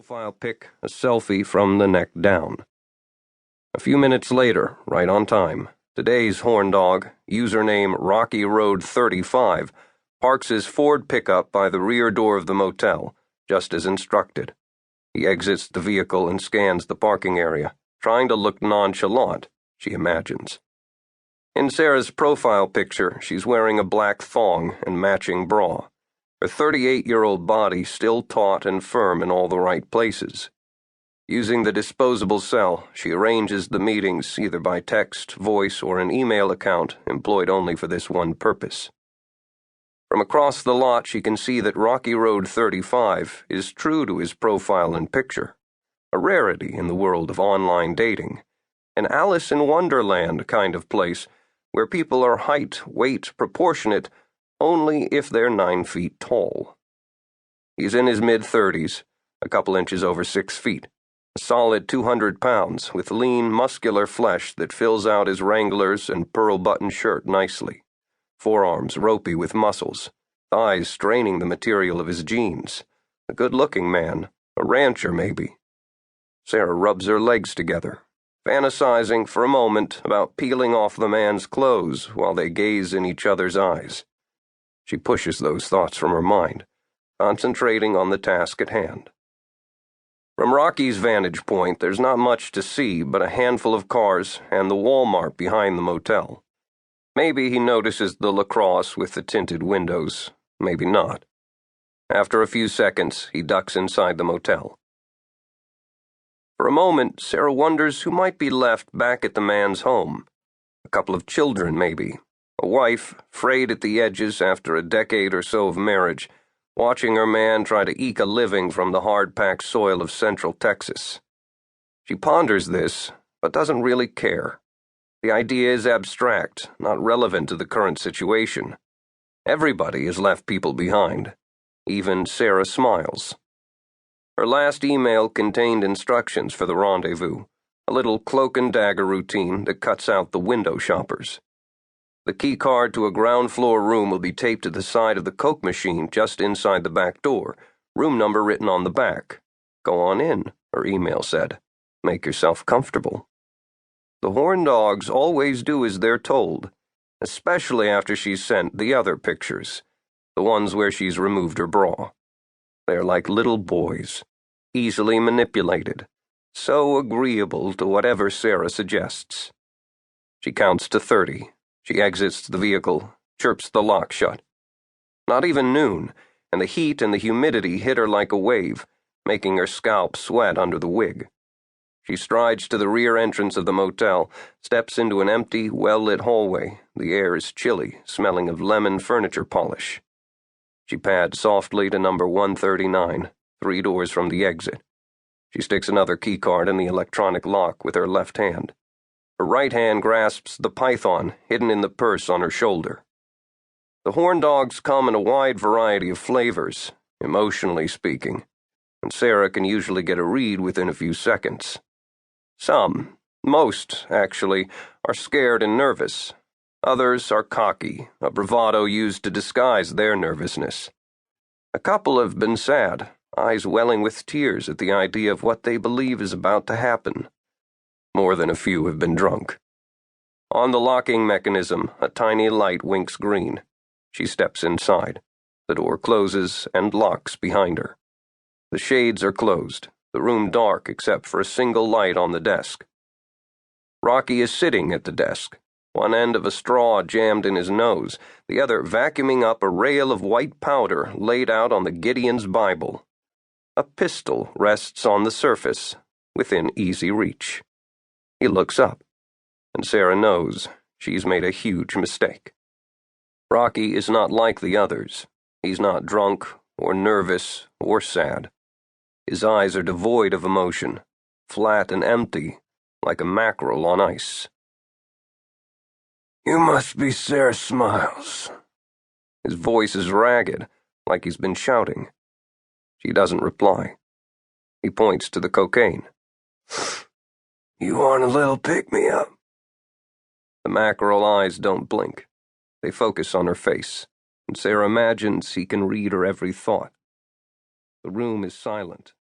profile pic, a selfie from the neck down. A few minutes later, right on time, today's horn dog, username Rocky Road 35, parks his Ford pickup by the rear door of the motel, just as instructed. He exits the vehicle and scans the parking area, trying to look nonchalant, she imagines. In Sarah's profile picture, she's wearing a black thong and matching bra, her 38-year-old body still taut and firm in all the right places. Using the disposable cell, she arranges the meetings either by text, voice, or an email account employed only for this one purpose. From across the lot, she can see that Rocky Road 35 is true to his profile and picture, a rarity in the world of online dating, an Alice in Wonderland kind of place where people are height, weight, proportionate only if they're 9 feet tall. He's in his mid-30s, a couple inches over 6 feet, a solid 200 pounds with lean, muscular flesh that fills out his Wranglers and pearl-button shirt nicely, forearms ropey with muscles, thighs straining the material of his jeans, a good-looking man, a rancher maybe. Sarah rubs her legs together, fantasizing for a moment about peeling off the man's clothes while they gaze in each other's eyes. She pushes those thoughts from her mind, concentrating on the task at hand. From Rocky's vantage point, there's not much to see but a handful of cars and the Walmart behind the motel. Maybe he notices the lacrosse with the tinted windows, maybe not. After a few seconds, he ducks inside the motel. For a moment, Sarah wonders who might be left back at the man's home. A couple of children, maybe. A wife, frayed at the edges after a decade or so of marriage, watching her man try to eke a living from the hard-packed soil of central Texas. She ponders this, but doesn't really care. The idea is abstract, not relevant to the current situation. Everybody has left people behind. Even Sarah smiles. Her last email contained instructions for the rendezvous, a little cloak-and-dagger routine that cuts out the window shoppers. The key card to a ground-floor room will be taped to the side of the Coke machine just inside the back door, room number written on the back. Go on in, her email said. Make yourself comfortable. The horn dogs always do as they're told, especially after she's sent the other pictures, the ones where she's removed her bra. They're like little boys, easily manipulated, so agreeable to whatever Sarah suggests. She counts to 30. She exits the vehicle, chirps the lock shut. Not even noon, and the heat and the humidity hit her like a wave, making her scalp sweat under the wig. She strides to the rear entrance of the motel, steps into an empty, well-lit hallway. The air is chilly, smelling of lemon furniture polish. She pads softly to number 139, 3 doors from the exit. She sticks another keycard in the electronic lock with her left hand. Her right hand grasps the python hidden in the purse on her shoulder. The horn dogs come in a wide variety of flavors, emotionally speaking, and Sarah can usually get a read within a few seconds. Most, actually, are scared and nervous. Others are cocky, a bravado used to disguise their nervousness. A couple have been sad, eyes welling with tears at the idea of what they believe is about to happen. More than a few have been drunk. On the locking mechanism, a tiny light winks green. She steps inside. The door closes and locks behind her. The shades are closed, the room dark except for a single light on the desk. Rocky is sitting at the desk, one end of a straw jammed in his nose, the other vacuuming up a rail of white powder laid out on the Gideon's Bible. A pistol rests on the surface, within easy reach. He looks up, and Sarah knows she's made a huge mistake. Rocky is not like the others. He's not drunk, or nervous, or sad. His eyes are devoid of emotion, flat and empty, like a mackerel on ice. "You must be Sarah Smiles." His voice is ragged, like he's been shouting. She doesn't reply. He points to the cocaine. "You want a little pick-me-up?" The mackerel eyes don't blink. They focus on her face, and Sarah imagines he can read her every thought. The room is silent.